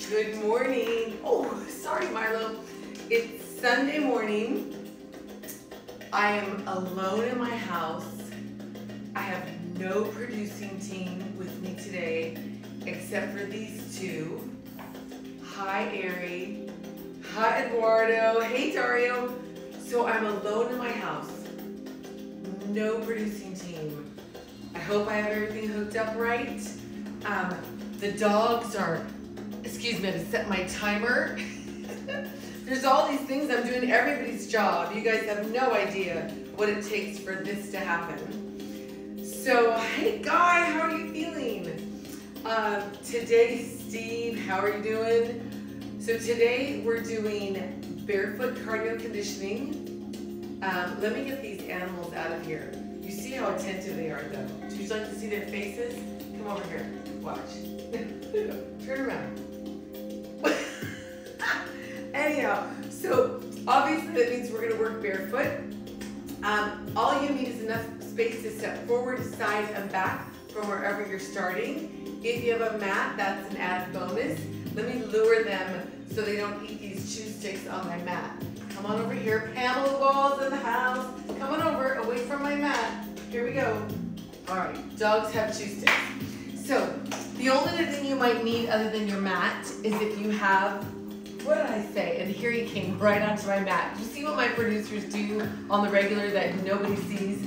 Good morning. Oh, sorry, Milo. It's Sunday morning. I am alone in my house. I have no producing team with me today except for these two. Hi, Ari. Hi, Eduardo. Hey, Dario. So I'm alone in my house. No producing team. I hope I have everything hooked up right. The dogs are, excuse me, I have to set my timer. There's all these things. I'm doing everybody's job. You guys have no idea what it takes for this to happen. So, hey Guy, how are you feeling? Today, Steve, how are you doing? So today we're doing barefoot cardio conditioning. Let me get these animals out of here. You see how attentive they are though. Would you like to see their faces? Come over here, watch. Turn around. Anyhow, so obviously that means we're gonna work barefoot. All you need is enough space to step forward, side, and back from wherever you're starting. If you have a mat, that's an added bonus. Let me lure them so they don't eat these chew sticks on my mat. Come on over here. Pamela Ball's in the house. Come on over, away from my mat. Here we go. All right, dogs have chew sticks. So the only other thing you might need other than your mat is if you have, what did I say? And here he came right onto my mat. You see what my producers do on the regular that nobody sees?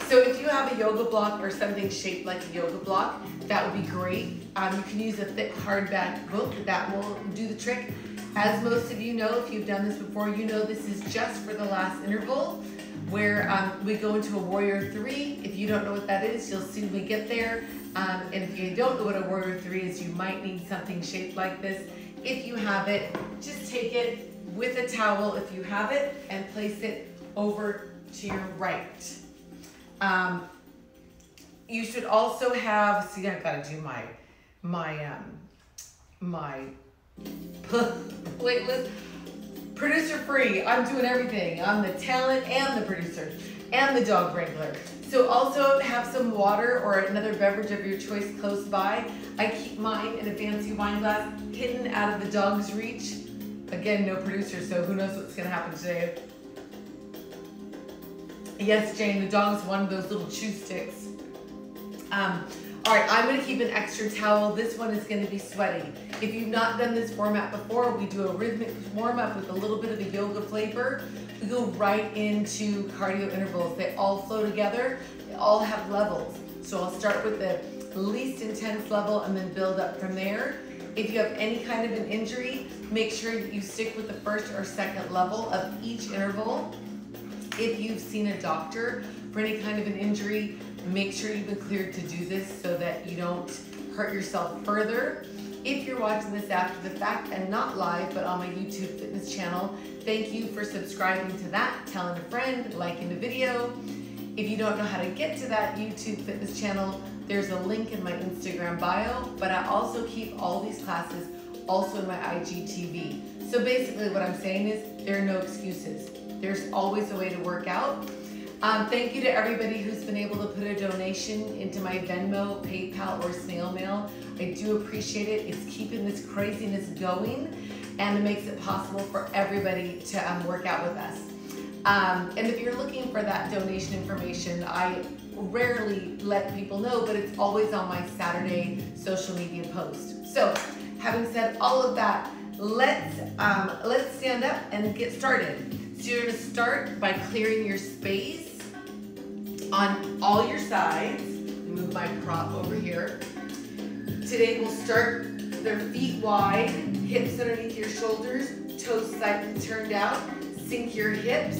So if you have a yoga block or something shaped like a yoga block, that would be great. You can use a thick hardback book. That will do the trick. As most of you know, if you've done this before, you know this is just for the last interval where we go into a warrior 3. If you don't know what that is, you'll see when we get there. And if you don't know what a warrior 3 is, you might need something shaped like this. If you have it, just take it with a towel if you have it and place it over to your right. You should also have, see, I've got to do my playlist. Producer free. I'm doing everything. I'm the talent and the producer and the dog wrangler. So also have some water or another beverage of your choice close by. I keep mine in a fancy wine glass hidden out of the dog's reach. Again, no producer, so who knows what's gonna happen today. Yes, Jane, the dog's one of those little chew sticks. All right, I'm gonna keep an extra towel. This one is gonna be sweaty. If you've not done this format before, we do a rhythmic warm up with a little bit of a yoga flavor. We go right into cardio intervals. They all flow together. They all have levels. So I'll start with the least intense level and then build up from there. If you have any kind of an injury, make sure you stick with the first or second level of each interval. If you've seen a doctor for any kind of an injury, make sure you've been cleared to do this so that you don't hurt yourself further. If you're watching this after the fact and not live, but on my YouTube fitness channel, thank you for subscribing to that, telling a friend, liking the video. If you don't know how to get to that YouTube fitness channel, there's a link in my Instagram bio, but I also keep all these classes also in my IGTV. So basically what I'm saying is there are no excuses. There's always a way to work out. Thank you to everybody who's been able to put a donation into my Venmo, PayPal, or snail mail. I do appreciate it. It's keeping this craziness going, and it makes it possible for everybody to work out with us. And if you're looking for that donation information, I rarely let people know, but it's always on my Saturday social media post. So, having said all of that, let's stand up and get started. So you're gonna start by clearing your space on all your sides. Move my prop over here. Today we'll start with our feet wide, hips underneath your shoulders, toes slightly turned out. Sink your hips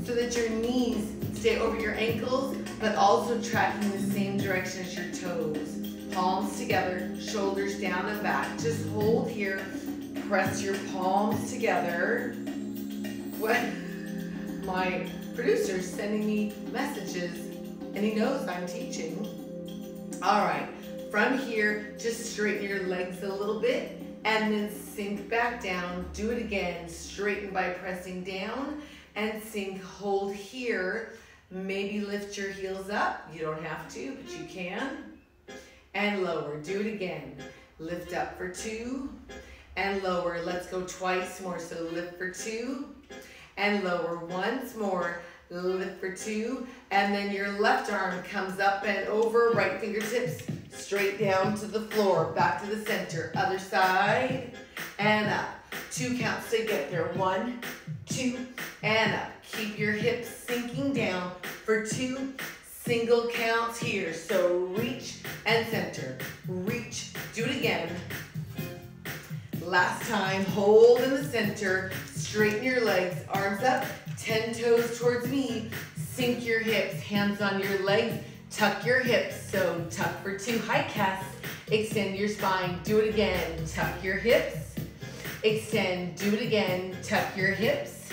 so that your knees stay over your ankles, but also tracking the same direction as your toes. Palms together, shoulders down and back. Just hold here, press your palms together. What? My producer's sending me messages and he knows I'm teaching. All right, from here, just straighten your legs a little bit and then sink back down. Do it again, straighten by pressing down and sink, hold here. Maybe lift your heels up. You don't have to, but you can. And lower, do it again. Lift up for 2 and lower. Let's go twice more. So lift for 2 and lower. Once more. Lift for 2, and then your left arm comes up and over, right fingertips straight down to the floor, back to the center, other side, and up. 2 counts to get there. 1, 2, and up. Keep your hips sinking down for 2 single counts here. So reach and center, reach, do it again. Last time, hold in the center, straighten your legs, arms up, 10 toes towards me, sink your hips, hands on your legs, tuck your hips, so tuck for 2, high cast, extend your spine, do it again, tuck your hips, extend, do it again, tuck your hips,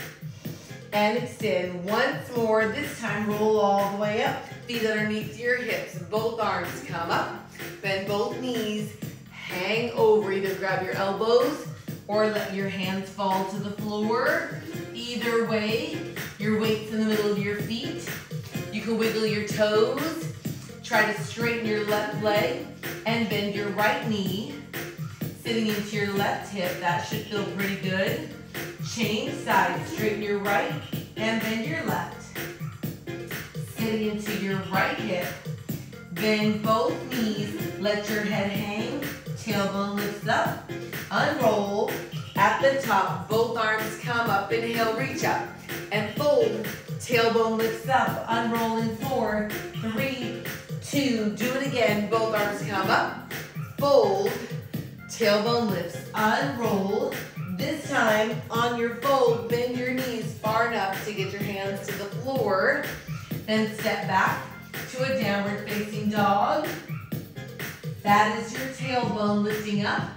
and extend once more, this time roll all the way up, feet underneath your hips, both arms come up, bend both knees, hang over, either grab your elbows or let your hands fall to the floor. Either way, your weight's in the middle of your feet. You can wiggle your toes. Try to straighten your left leg and bend your right knee. Sitting into your left hip, that should feel pretty good. Change sides, straighten your right and bend your left. Sitting into your right hip, bend both knees, let your head hang, tailbone lifts up, unroll. At the top, both arms come up, inhale, reach up, and fold. Tailbone lifts up, unroll in 4, 3, 2, do it again. Both arms come up, fold, tailbone lifts, unroll. This time, on your fold, bend your knees far enough to get your hands to the floor. Then step back to a downward facing dog. That is your tailbone lifting up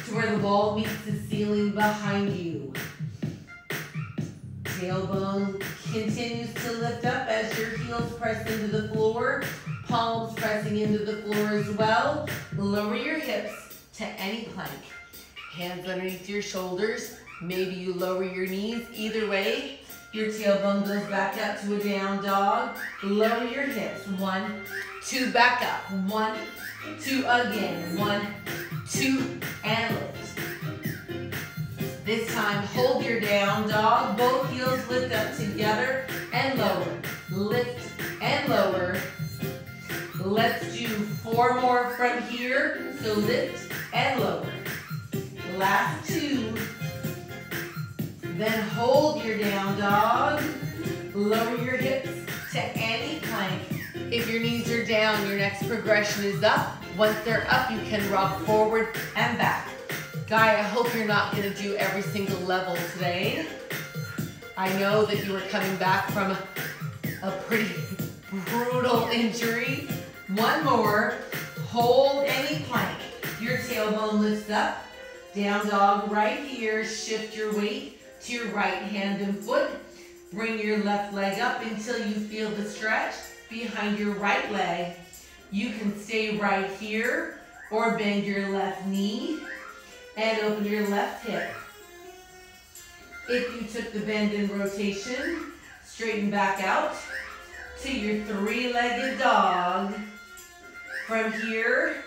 to where the wall meets the ceiling behind you. Tailbone continues to lift up as your heels press into the floor, palms pressing into the floor as well. Lower your hips to any plank. Hands underneath your shoulders. Maybe you lower your knees. Either way, your tailbone goes back up to a down dog. Lower your hips. 1, 2, back up. 1, 2, again. 1, 2, and lift. This time, hold your down dog. Both heels lift up together and lower. Lift and lower. Let's do 4 more from here. So lift and lower. Last 2. Then hold your down dog. Lower your hips to any plank. If your knees are down, your next progression is up. Once they're up, you can rock forward and back. Guy, I hope you're not going to do every single level today. I know that you were coming back from a pretty brutal injury. 1 more. Hold any plank. Your tailbone lifts up. Down dog right here. Shift your weight to your right hand and foot. Bring your left leg up until you feel the stretch behind your right leg. You can stay right here or bend your left knee and open your left hip. If you took the bend and rotation, straighten back out to your 3-legged dog. From here,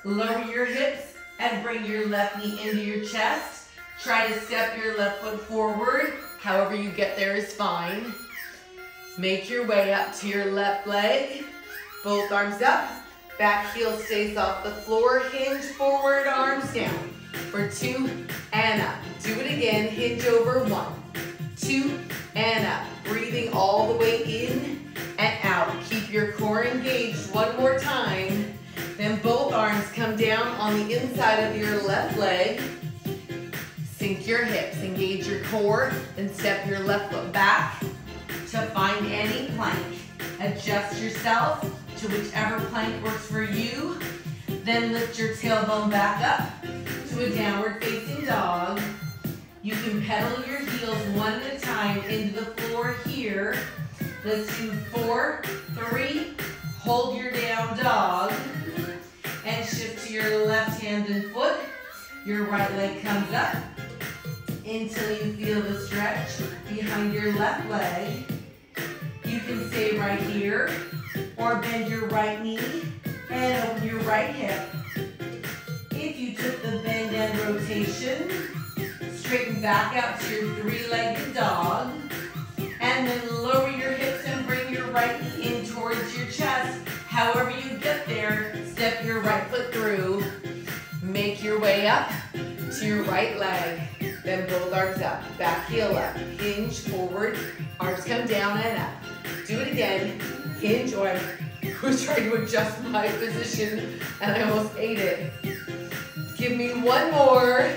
lower your hips and bring your left knee into your chest. Try to step your left foot forward. However you get there is fine. Make your way up to your left leg. Both arms up. Back heel stays off the floor. Hinge forward, arms down. For 2 and up. Do it again. Hinge over. 1, 2, and up. Breathing all the way in and out. Keep your core engaged. 1 more time. Then both arms come down on the inside of your left leg. Sink your hips. Engage your core. Then step your left foot back to find any plank. Adjust yourself to whichever plank works for you. Then lift your tailbone back up to a downward facing dog. You can pedal your heels 1 at a time into the floor here. Let's do 4, 3, hold your down dog, and shift to your left hand and foot. Your right leg comes up until you feel the stretch behind your left leg. You can stay right here or bend your right knee and open your right hip. If you took the bend and rotation. Straighten back out to your three-legged dog. And then lower your hips and bring your right knee in towards your chest. However you get there, step your right foot through. Make your way up to your right leg. Then both arms up, back heel up. Hinge forward, arms come down and up. Do it again. Hinge, or I was trying to adjust my position and I almost ate it. Give me one more.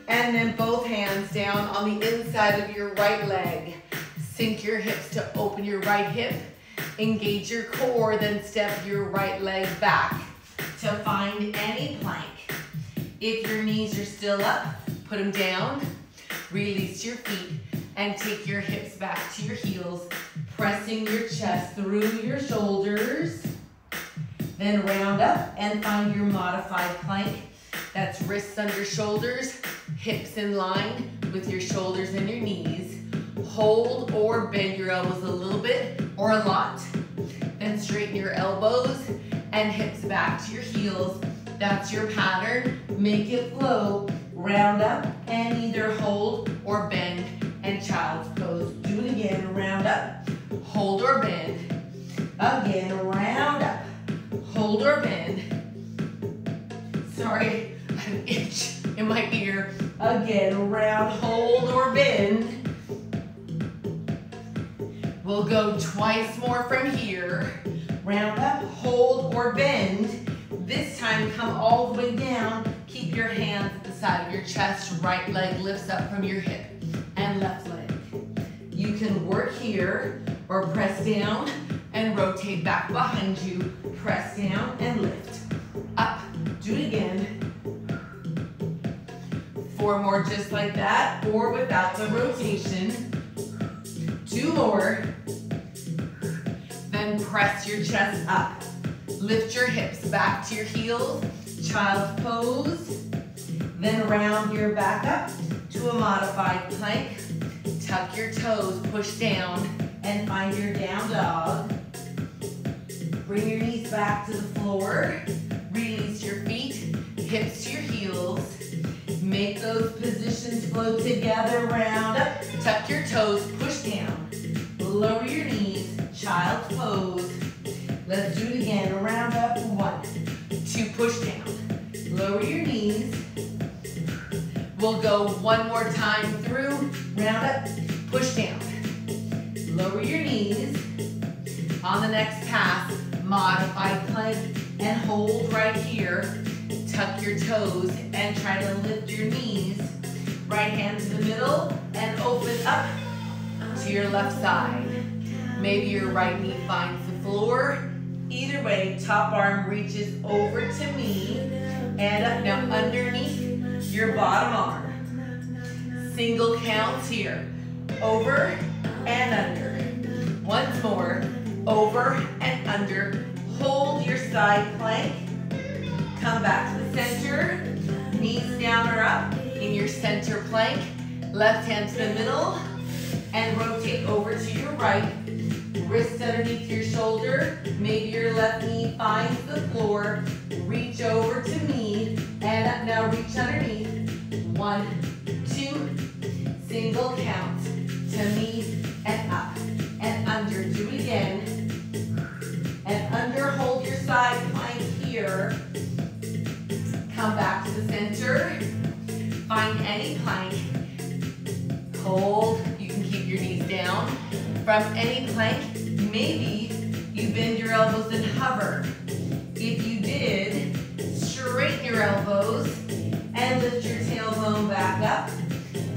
And then both hands down on the inside of your right leg. Sink your hips to open your right hip. Engage your core, then step your right leg back to find any plank. If your knees are still up, put them down. Release your feet and take your hips back to your heels, pressing your chest through your shoulders. Then round up and find your modified plank. That's wrists under shoulders, hips in line with your shoulders and your knees. Hold or bend your elbows a little bit or a lot. Then straighten your elbows and hips back to your heels. That's your pattern. Make it flow. Round up and either hold or bend and child's pose. Do it again. Round up, hold or bend. Again, round up, hold or bend. Sorry, I have an itch in my ear. Again, round, hold or bend. We'll go twice more from here. Round up, hold or bend. This time, come all the way down. Keep your hands at the side of your chest. Right leg lifts up from your hip and left leg. You can work here or press down and rotate back behind you. Press down and lift. Up. Do it again. 4 more just like that or without the rotation. 2 more. Then press your chest up. Lift your hips back to your heels. Child's pose. Then round your back up to a modified plank. Tuck your toes, push down, and find your down dog. Bring your knees back to the floor. Release your feet, hips to your heels. Make those positions flow together. Round up, tuck your toes, push down. Lower your knees, child's pose. Let's do it again. Round up, 1, 2, push down. Lower your knees. We'll go one more time through. Round up, push down. Lower your knees. On the next pass, modified plank and hold right here. Tuck your toes and try to lift your knees. Right hand to the middle and open up to your left side. Maybe your right knee finds the floor. Either way, top arm reaches over to me and up. Now underneath your bottom arm. Single counts here. Over and under. Once more. Over and under. Hold your side plank. Come back to the center. Knees down or up in your center plank. Left hand to the middle. And rotate over to your right. Wrist underneath your shoulder. Maybe your left knee finds the floor. Reach over to me. And up. Now reach underneath. 1, 2. Single count. To me and up. And under. Do it again. And under. Hold your side plank here. Come back to the center. Find any plank. Hold. You can keep your knees down. From any plank, maybe you bend your elbows and hover. If you did, straighten your elbows and lift your tailbone back up.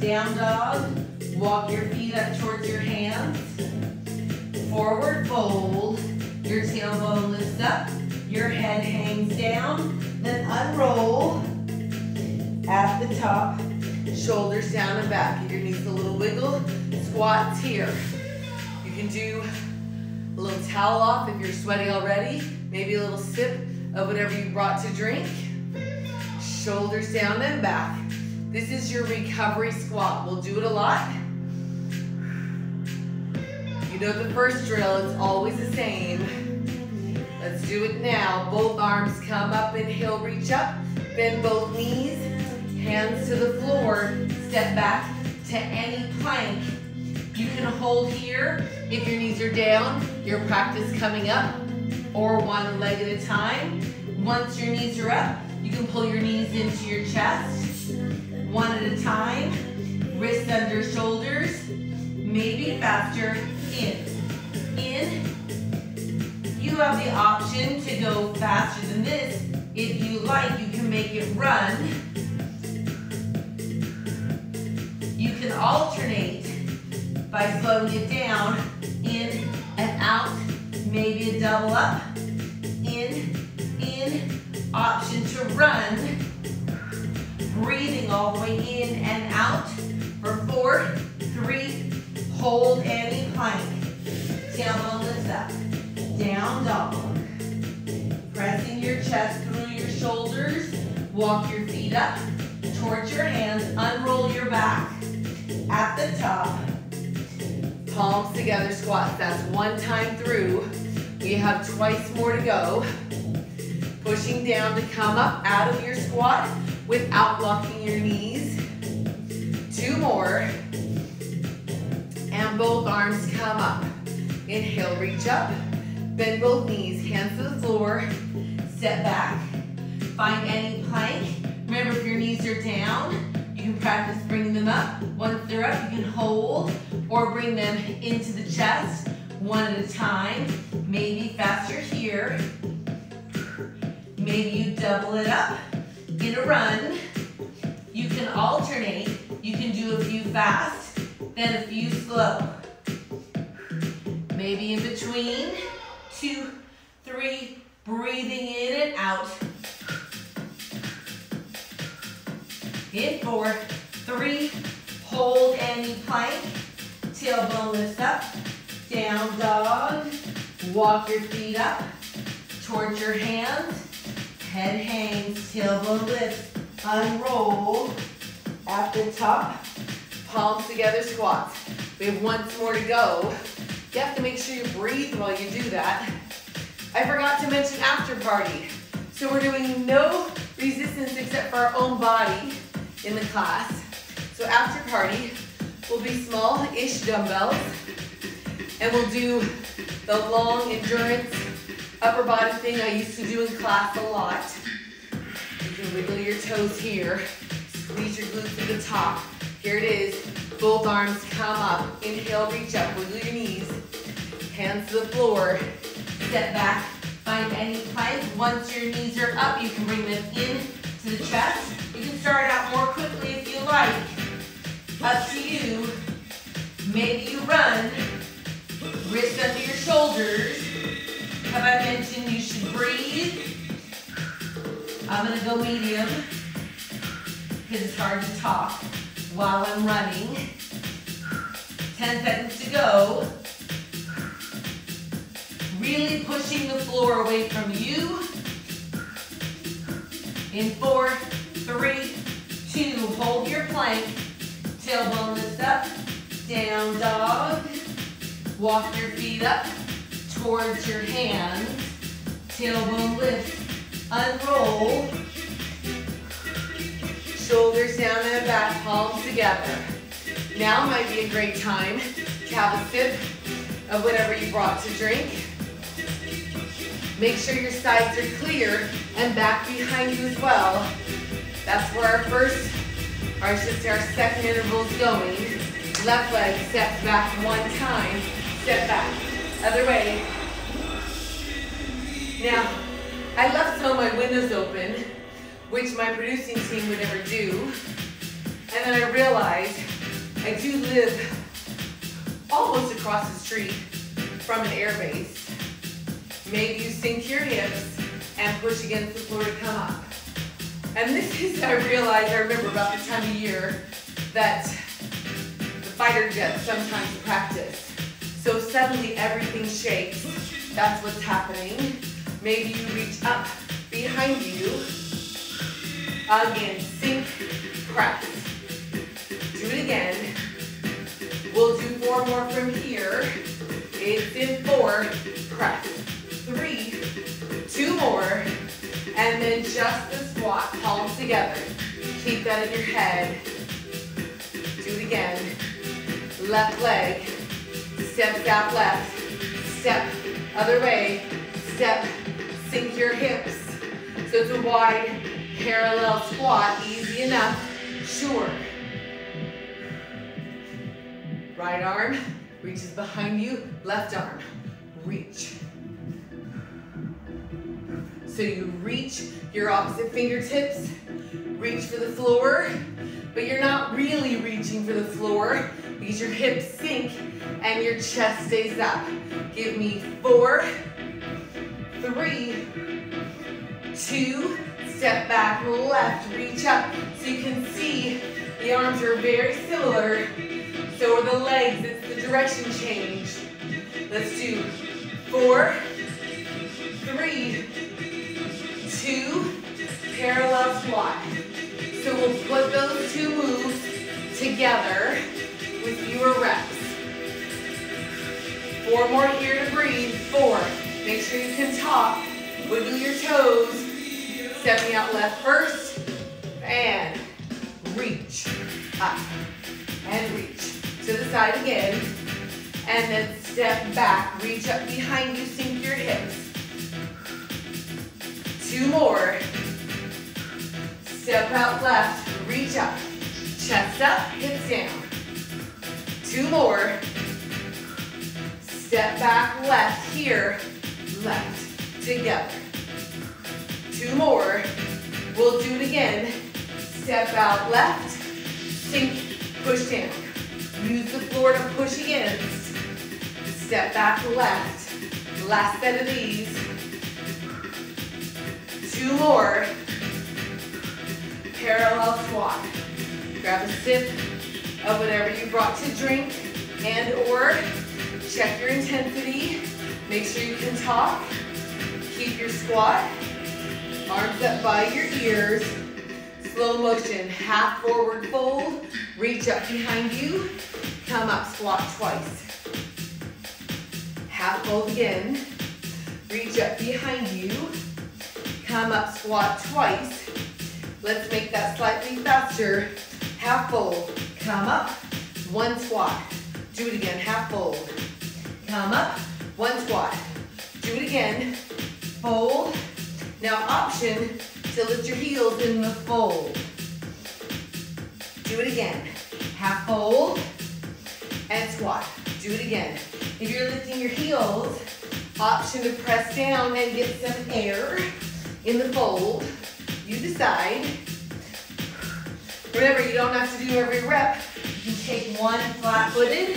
Down dog. Walk your feet up towards your hands. Forward fold. Your tailbone lifts up. Your head hangs down. Then unroll at the top. Shoulders down and back. Give your knees a little wiggle. Squats here. You can do a little towel off if you're sweaty already. Maybe a little sip of whatever you brought to drink. Shoulders down and back. This is your recovery squat. We'll do it a lot. You know the first drill, it's always the same. Let's do it now. Both arms come up, inhale, reach up. Bend both knees. Hands to the floor, step back to any plank. You can hold here if your knees are down, your practice coming up, or one leg at a time. Once your knees are up, you can pull your knees into your chest, one at a time. Wrists under shoulders, maybe faster, in. You have the option to go faster than this. If you like, you can make it run. You can alternate by slowing it down, in and out, maybe a double up, in, option to run, breathing all the way in and out for 4, 3, hold any plank, tailbone lifts up, down dog, pressing your chest through your shoulders, walk your feet up towards your hands, unroll your back at the top. Palms together squats. That's one time through. We have twice more to go. Pushing down to come up out of your squat without locking your knees. 2 more. And both arms come up. Inhale, reach up. Bend both knees, hands to the floor. Step back. Find any plank. Remember, if your knees are down, you can practice bringing them up. Once they're up, you can hold or bring them into the chest, one at a time. Maybe faster here. Maybe you double it up in a run. You can alternate. You can do a few fast, then a few slow. Maybe in between, 2, 3, breathing in and out. In 4, 3, hold any plank, tailbone lifts up, down dog, walk your feet up towards your hands, head hangs, tailbone lifts, unroll at the top, palms together squats. We have once more to go. You have to make sure you breathe while you do that. I forgot to mention after party. So we're doing no resistance except for our own body in the class. So after party, we'll be small-ish dumbbells, and we'll do the long endurance upper body thing I used to do in class a lot. You can wiggle your toes here, squeeze your glutes at the top. Here it is, both arms come up. Inhale, reach up, wiggle your knees, hands to the floor, step back, find any plank. Once your knees are up, you can bring them in to the chest. You can start out more quickly if you like. Up to you. Maybe you run. Wrists under your shoulders. Have I mentioned you should breathe? I'm going to go medium because it's hard to talk while I'm running. 10 seconds to go. Really pushing the floor away from you. In 4, 3, 2, hold your plank. Tailbone lifts up, down dog. Walk your feet up towards your hands. Tailbone lift, unroll. Shoulders down and back, palms together. Now might be a great time to have a sip of whatever you brought to drink. Make sure your sides are clear and back behind you as well. That's where our first, or I should say our second interval is going. Left leg steps back one time, step back. Other way. Now, I left some of my windows open, which my producing team would never do. And then I realized I do live almost across the street from an air base. Maybe you sink your hips and push against the floor to come up. And this is, I remember about the time of year that the fighter jets sometimes practice. So suddenly everything shakes. That's what's happening. Maybe you reach up behind you. Again, sink, press. Do it again. We'll do 4 more from here. It's in 4, press. 3, 2 more, and then just the squat, palms together. Keep that in your head. Do it again. Left leg. Steps out left. Step other way. Step. Sink your hips. So it's a wide parallel squat. Easy enough. Sure. Right arm reaches behind you. Left arm. Reach. So you reach your opposite fingertips. Reach for the floor. But you're not really reaching for the floor because your hips sink and your chest stays up. Give me 4, 3, 2, step back, left, reach up. So you can see the arms are very similar. So are the legs, it's the direction change. Let's do 4, 3, 2, parallel squat. So we'll put those two moves together with fewer reps. 4 more here to breathe. 4. Make sure you can talk. Wiggle your toes. Stepping out left first. And reach. Up. And reach. To the side again. And then step back. Reach up behind you. Sink your hips. 2 more. Step out left, reach up, chest up, hips down. 2 more. Step back left here, left, together. 2 more. We'll do it again. Step out left, sink, push down. Use the floor to push against. Step back left. Last set of these. 2 more. Parallel squat. Grab a sip of whatever you brought to drink and or check your intensity. Make sure you can talk. Keep your squat. Arms up by your ears. Slow motion. Half forward fold. Reach up behind you. Come up, squat twice. Half fold again. Reach up behind you. Come up, squat twice. Let's make that slightly faster. Half fold, come up, 1 squat. Do it again, half fold. Come up, 1 squat. Do it again, fold. Now option to lift your heels in the fold. Do it again, half fold and squat. Do it again. If you're lifting your heels, option to press down and get some air in the fold. You decide. Remember, you don't have to do every rep. You can take 1 flat-footed,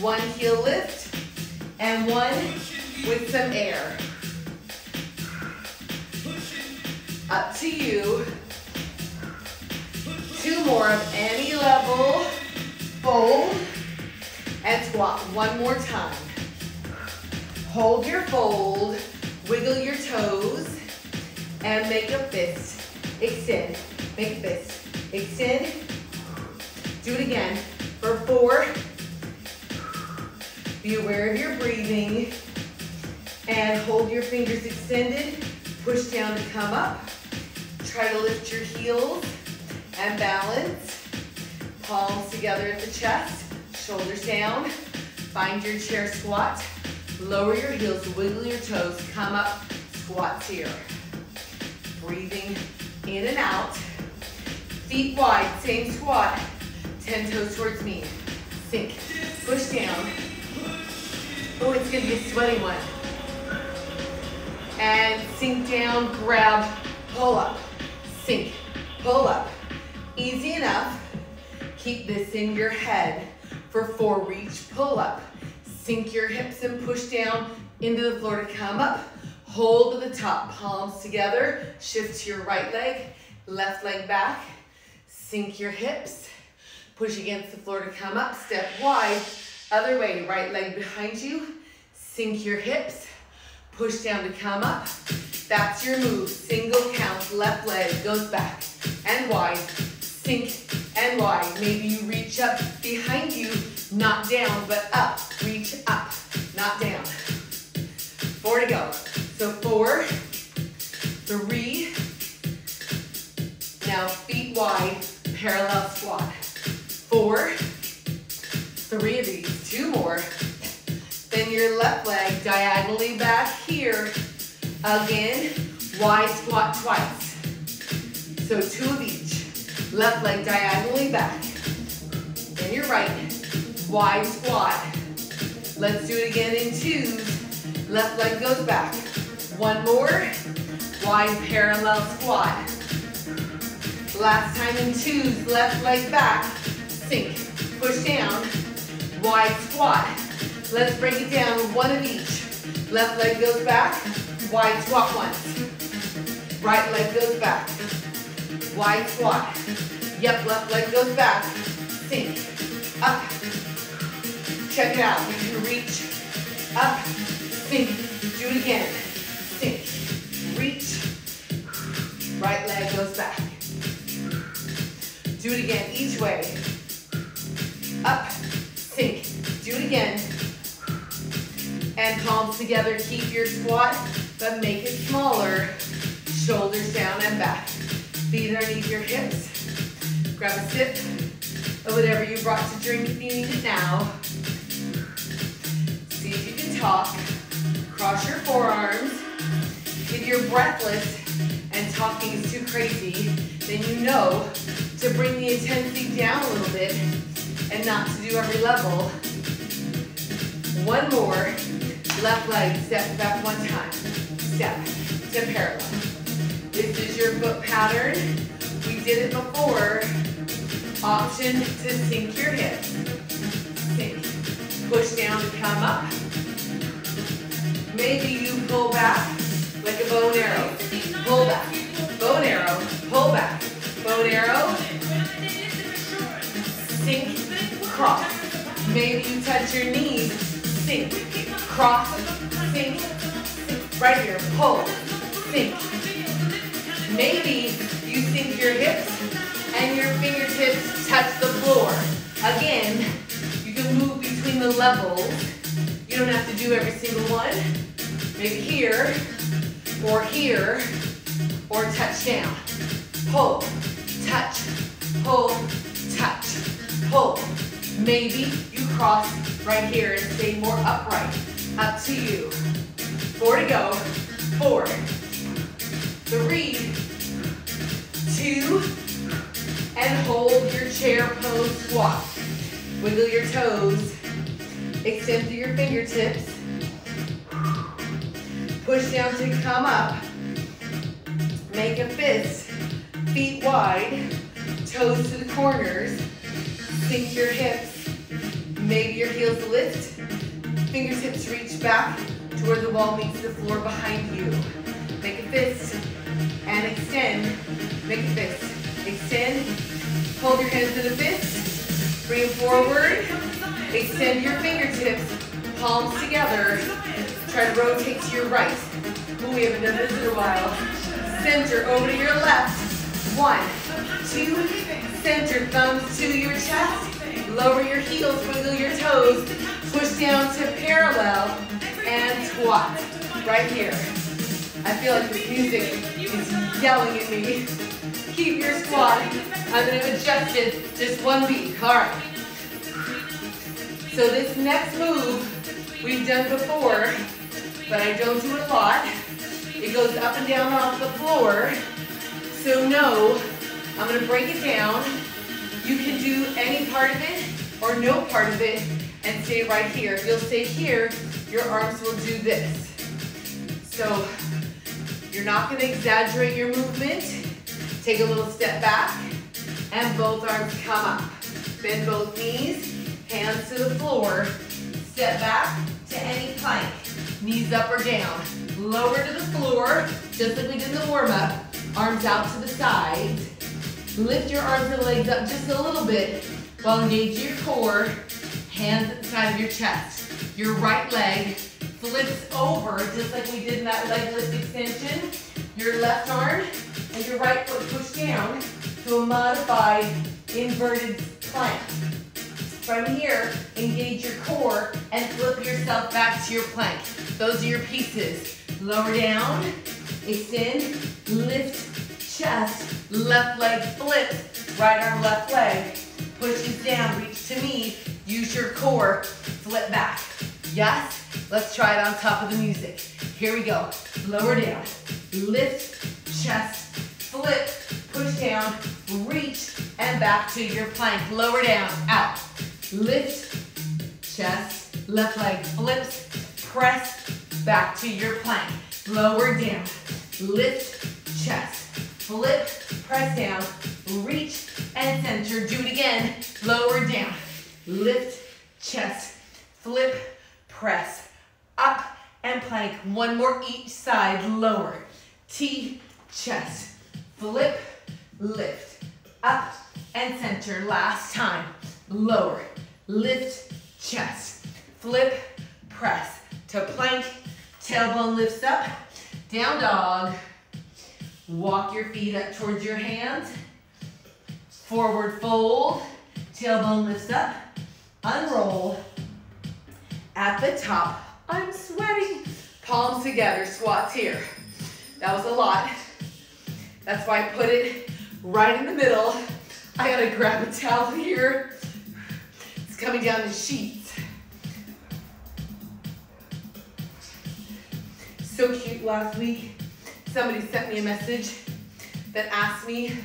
1 heel lift, and 1 with some air. Up to you. 2 more of any level. Fold and squat 1 more time. Hold your fold, wiggle your toes, and make a fist. Extend. Make a fist. Extend. Do it again for 4. Be aware of your breathing. And hold your fingers extended. Push down to come up. Try to lift your heels and balance. Palms together at the chest. Shoulders down. Find your chair squat. Lower your heels. Wiggle your toes. Come up. Squats here. Breathing in and out. Feet wide, same squat. 10 toes towards me. Sink, push down. Oh, it's gonna be a sweaty one. And sink down, grab, pull up. Sink, pull up. Easy enough. Keep this in your head for 4, reach, pull up. Sink your hips and push down into the floor to come up. Hold to the top, palms together. Shift to your right leg, left leg back. Sink your hips. Push against the floor to come up. Step wide. Other way, right leg behind you. Sink your hips. Push down to come up. That's your move. Single count. Left leg goes back and wide. Sink and wide. Maybe you reach up behind you, not down, but up. Reach up, not down. 4 to go. So 4, 3, now feet wide, parallel squat. 4, 3 of these, 2 more. Then your left leg diagonally back here. Again, wide squat twice. So 2 of each. Left leg diagonally back. Then your right, wide squat. Let's do it again in 2s. Left leg goes back. 1 more, wide parallel squat. Last time in 2s, left leg back, sink, push down, wide squat. Let's break it down, 1 of each. Left leg goes back, wide squat once. Right leg goes back, wide squat. Yep, left leg goes back, sink, up. Check it out, you can reach, up, sink, do it again. Sink, reach, right leg goes back. Do it again, each way. Up, sink, do it again. And palms together, keep your squat, but make it smaller. Shoulders down and back. Feet underneath your hips. Grab a sip of whatever you brought to drink if you need it now. See if you can talk. Cross your forearms. If you're breathless and talking is too crazy, then you know to bring the intensity down a little bit and not to do every level. 1 more. Left leg, step back 1 time. Step to parallel. This is your foot pattern. We did it before. Option to sink your hips. Sink. Push down to come up. Maybe you pull back like a bow and arrow. Pull back. Bow and arrow. Pull back. Bow and arrow. Sink. Cross. Maybe you touch your knees. Sink. Cross. Sink. Sink. Right here. Pull. Sink. Maybe you sink your hips and your fingertips touch the floor. Again, you can move between the levels. You don't have to do every single one. Maybe here, or touch down. Pull, touch, pull, touch, pull. Maybe you cross right here and stay more upright. Up to you. 4 to go. 4, 3, 2, and hold your chair pose squat. Wiggle your toes. Extend through your fingertips. Push down to come up. Make a fist. Feet wide. Toes to the corners. Sink your hips. Maybe your heels lift. Fingertips reach back to where the wall meets the floor behind you. Make a fist and extend. Make a fist. Extend. Hold your hands to the fist. Bring it forward. Extend your fingertips. Palms together. Try to rotate to your right. Ooh, we haven't done this in a while. Center over to your left. 1, 2, center. Thumbs to your chest. Lower your heels, wiggle your toes. Push down to parallel and squat. Right here. I feel like this music is yelling at me. Keep your squat. I'm going to adjust it just 1 beat. All right. So this next move we've done before, but I don't do it a lot. It goes up and down off the floor. So no, I'm going to break it down. You can do any part of it or no part of it and stay right here. If you'll stay here, your arms will do this. So you're not going to exaggerate your movement. Take a little step back and both arms come up. Bend both knees, hands to the floor. Step back to any plank. Knees up or down. Lower to the floor, just like we did in the warm-up. Arms out to the sides. Lift your arms and legs up just a little bit while engaging your core. Hands at the side of your chest. Your right leg flips over just like we did in that leg lift extension. Your left arm and your right foot push down to a modified inverted plank. From here, engage your core and flip yourself back to your plank. Those are your pieces. Lower down, extend, lift, chest, left leg flip, Right arm, left leg. Pushes down, reach to me. Use your core, flip back. Yes? Let's try it on top of the music. Here we go. Lower down, lift, chest, flip, push down, reach, and back to your plank. Lower down, out. Lift, chest, left leg flips, press, back to your plank. Lower down, lift, chest, flip, press down, reach, and center. Do it again. Lower down, lift, chest, flip, press, up, and plank. One more each side. Lower, T, chest, flip, lift, up, and center. Last time. Lower, lift, chest, flip, press to plank. Tailbone lifts up, down dog. Walk your feet up towards your hands. Forward fold, tailbone lifts up, unroll. At the top, I'm sweating. Palms together, squats here. That was a lot. That's why I put it right in the middle. I gotta grab a towel here. It's coming down in sheets. So cute. Last week, somebody sent me a message that asked me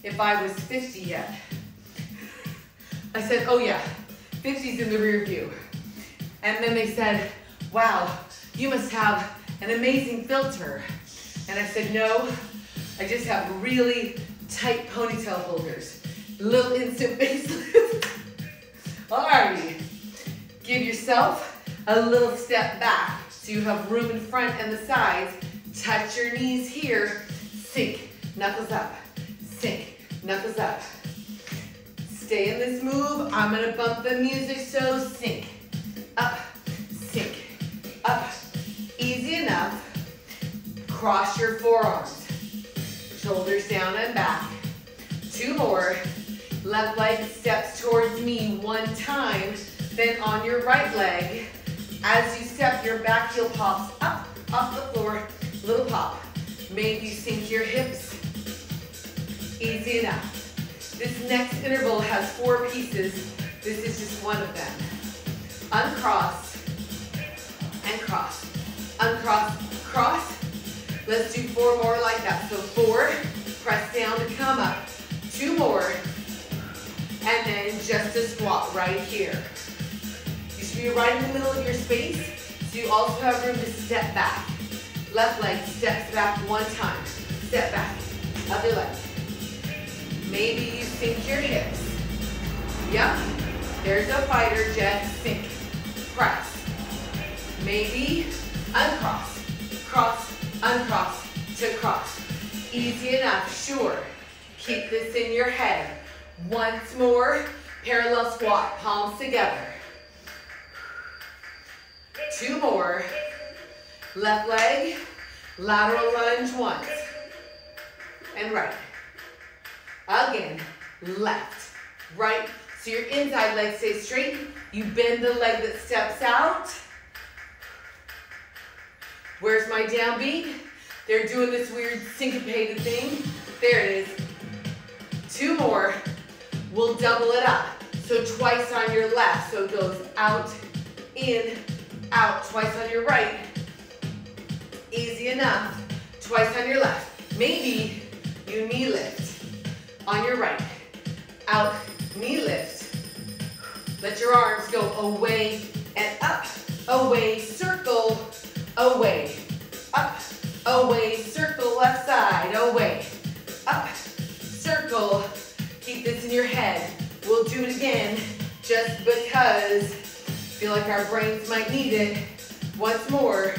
if I was 50 yet. I said, oh yeah, 50's in the rear view. And then they said, wow, you must have an amazing filter. And I said, no, I just have really tight ponytail holders. Little instant facelift. Alrighty, give yourself a little step back so you have room in front and the sides. Touch your knees here, sink, knuckles up, sink, knuckles up. Stay in this move. I'm gonna bump the music, so sink, up, easy enough. Cross your forearms, shoulders down and back. 2 more. Left leg steps towards me 1 time, then on your right leg. As you step, your back heel pops up, off the floor, little pop. Maybe sink your hips. Easy enough. This next interval has 4 pieces. This is just one of them. Uncross and cross. Uncross, cross. Let's do 4 more like that. So 4, press down to come up. 2 more. And then just a squat right here. You should be right in the middle of your space, so you also have room to step back. Left leg steps back 1 time. Step back. Other leg. Maybe you sink your hips. Yep. There's a fighter jet. Sink. Press. Maybe uncross. Cross. Uncross to cross. Easy enough. Sure. Keep this in your head. Once more. Parallel squat. Palms together. 2 more. Left leg. Lateral lunge once. And right. Again, left, right. So your inside leg stays straight. You bend the leg that steps out. Where's my downbeat? They're doing this weird syncopated thing. There it is. 2 more. We'll double it up. So twice on your left. So it goes out, in, out. Twice on your right. Easy enough. Twice on your left. Maybe you knee lift. On your right, out, knee lift. Let your arms go away and up, away, circle, away, up, away, circle, left side, away, up, circle. Keep this in your head. We'll do it again just because I feel like our brains might need it. Once more.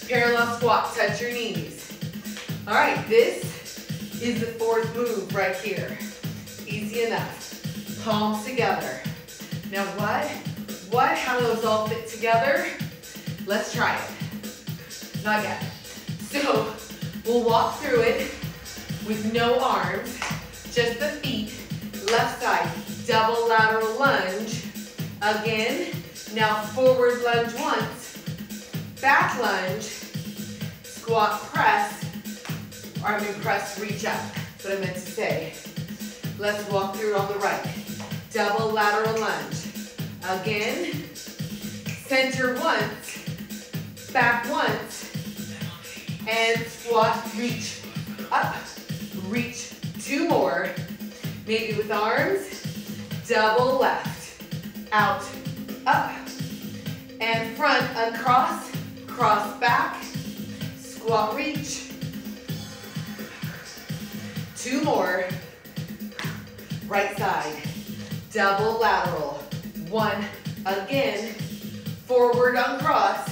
Parallel squat, touch your knees. All right, this is the 4th move right here. Easy enough. Palms together. Now how do those all fit together? Let's try it. Not yet. So we'll walk through it with no arms, just the feet. Left side, double lateral lunge. Again, now forward lunge once, back lunge, squat press, press, reach up. what I meant to say. Let's walk through it on the right. Double lateral lunge. Again, center once, back once, and squat, reach up, reach, 2 more. Maybe with arms, double left, out, up, and front, uncross, cross back, squat, reach, 2 more. Right side, double lateral, 1, again, forward uncross,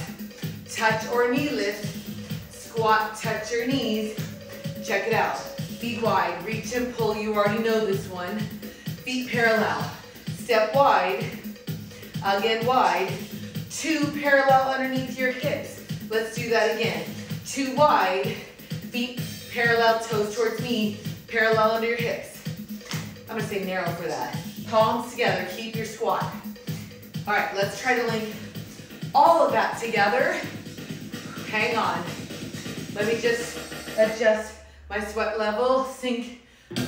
touch or knee lift, squat, touch your knees, check it out, feet wide, reach and pull, you already know this one, feet parallel, step wide, again wide, 2 parallel underneath your hips, let's do that again, 2 wide, feet parallel, toes towards me, parallel under your hips. I'm gonna say narrow for that. Palms together, keep your squat. All right, let's try to link all of that together. Hang on. Let me just adjust my sweat level. Sink,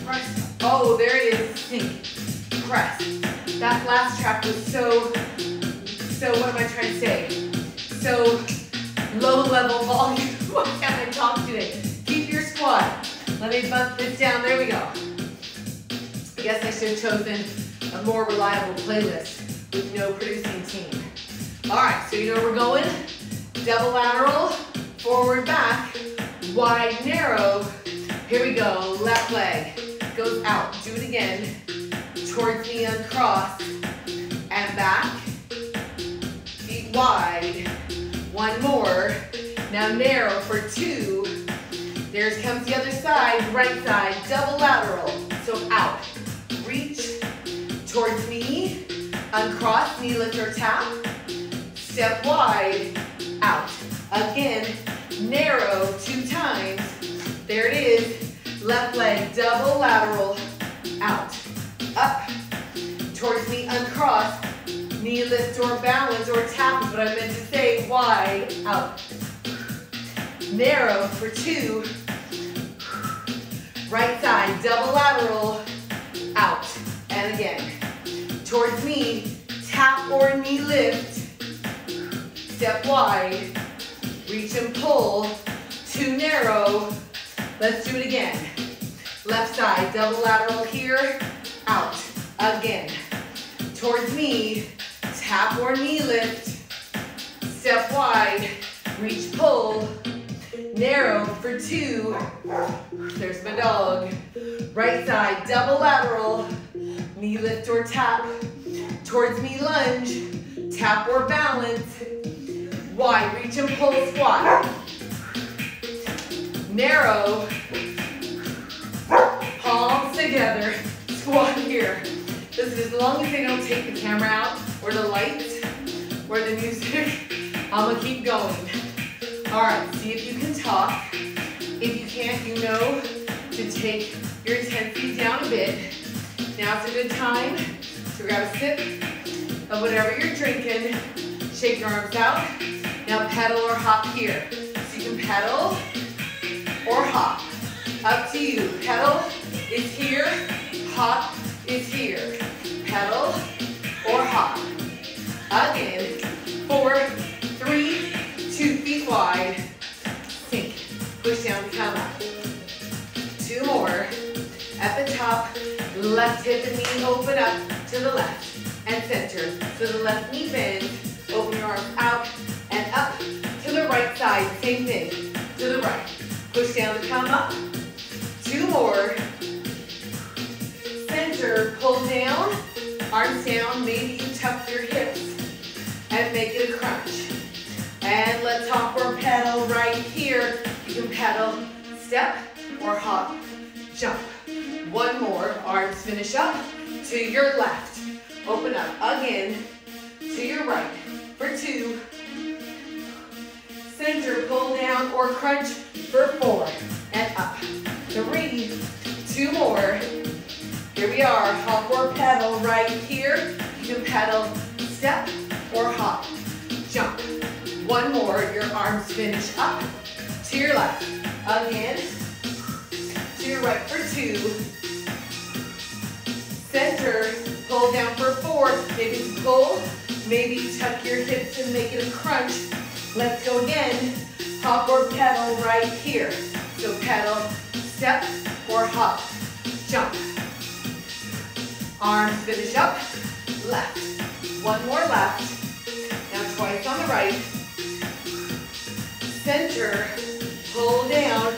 press. Oh, there it is, sink, press. That last track was so, what am I trying to say? So low level volume. Why can't I talk today? Keep your squat. Let me bump this down, there we go. I guess I should have chosen a more reliable playlist with no producing team. All right, so you know where we're going? Double lateral, forward, back, wide, narrow. Here we go, left leg goes out. Do it again. Towards me, uncross, and back. Feet wide. 1 more. Now narrow for 2. There comes the other side, right side, double lateral. So out. Reach towards me, uncross, knee lift or tap, step wide, out. Again, narrow 2 times. There it is, left leg, double lateral, out, up, towards me, uncross, knee lift or balance or tap is what I meant to say, wide, out. Narrow for 2, right side, double lateral, out, and again, towards me, tap or knee lift, step wide, reach and pull, 2 narrow, let's do it again, left side, double lateral here, out, again, towards me, tap or knee lift, step wide, reach, pull, narrow for 2, there's my dog, right side, double lateral, knee lift or tap, towards me lunge, tap or balance, wide, reach and pull, squat, narrow, palms together, squat here. Listen, as long as they don't take the camera out, or the lights, or the music, I'm gonna keep going. All right, see if you can talk. If you can't, you know to take your intensity down a bit. Now's a good time to grab a sip of whatever you're drinking. Shake your arms out. Now pedal or hop here. So you can pedal or hop. Up to you. Pedal is here. Hop is here. Pedal or hop. Again. 4, 3, 2 feet wide. Sink. Push down to come up. 2 more. At the top, left hip and knee open up to the left and center. So the left knee bends, open your arms out and up to the right side. Same thing, to the right. Push down to come up. 2 more. Center, pull down, arms down. Maybe you tuck your hips and make it a crunch. And let's hop or pedal right here. You can pedal, step, or hop, jump. 1 more, arms finish up to your left. Open up again to your right for 2. Center, pull down or crunch for 4. And up. 3, 2 more. Here we are, hop or pedal right here. You can pedal, step, or hop, jump. 1 more, your arms finish up to your left. Again, to your your right for 2. Center, pull down for 4. Maybe it's pull, maybe you tuck your hips and make it a crunch. Let's go again. Hop or pedal right here. So pedal, step, or hop, jump. Arms finish up, left. One more left. Now twice on the right. Center, pull down.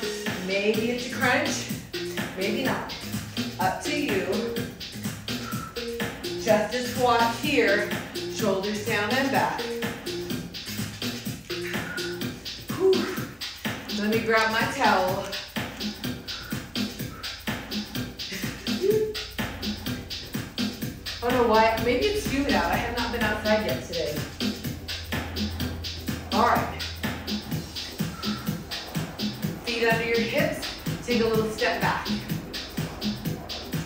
Maybe it's a crunch, maybe not. Up to you. Just a squat here. Shoulders down and back. Whew. Let me grab my towel. I don't know why, maybe it's humid out. I have not been outside yet today. All right. Feet under your hips. Take a little step back.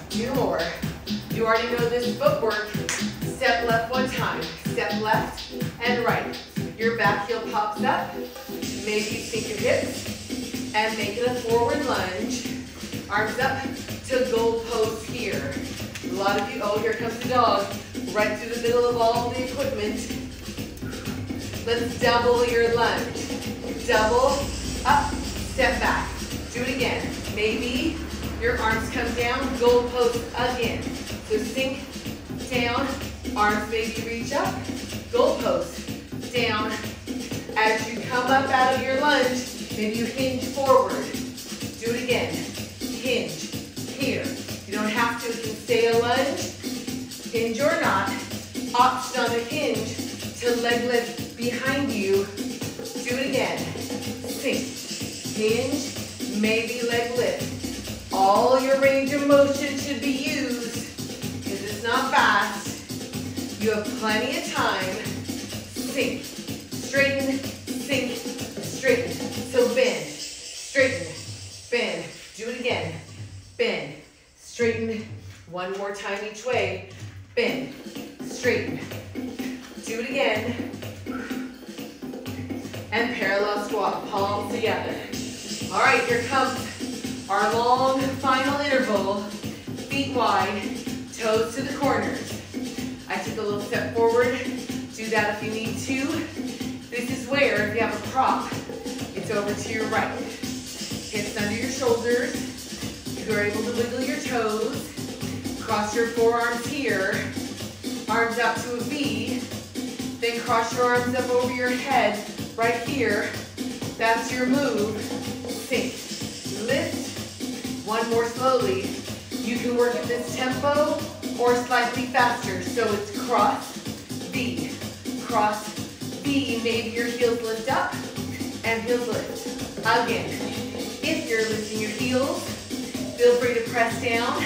2 more. You already know this footwork. Step left one time. Step left and right. Your back heel pops up. Maybe you sink your hips and make it a forward lunge. Arms up to goal pose here. A lot of you, oh, here comes the dog. Right through the middle of all the equipment. Let's double your lunge. Double, up, step back. Do it again. Maybe your arms come down, goal pose again. So sink down, arms maybe reach up, goal pose, down. As you come up out of your lunge, maybe you hinge forward. Do it again. Hinge, here. You don't have to, you can stay a lunge, hinge or not. Option on the hinge to leg lift behind you. Do it again. Sink, hinge, maybe leg lift. All your range of motion should be used because it's not fast. You have plenty of time. Sink, straighten, sink, straighten. So bend, straighten, bend. Do it again. Bend, straighten. One more time each way. Bend, straighten. Do it again. And parallel squat, palms together. All right, here comes our long final interval. Feet wide, toes to the corners. I took a little step forward. Do that if you need to. This is where, if you have a prop, it's over to your right. Hips under your shoulders. You're able to wiggle your toes. Cross your forearms here. Arms out to a V. Then cross your arms up over your head right here. That's your move. Sink. Lift. One more slowly. You can work at this tempo or slightly faster. So it's cross, V. Cross, V. Maybe your heels lift up and heels lift. Again. If you're lifting your heels, feel free to press down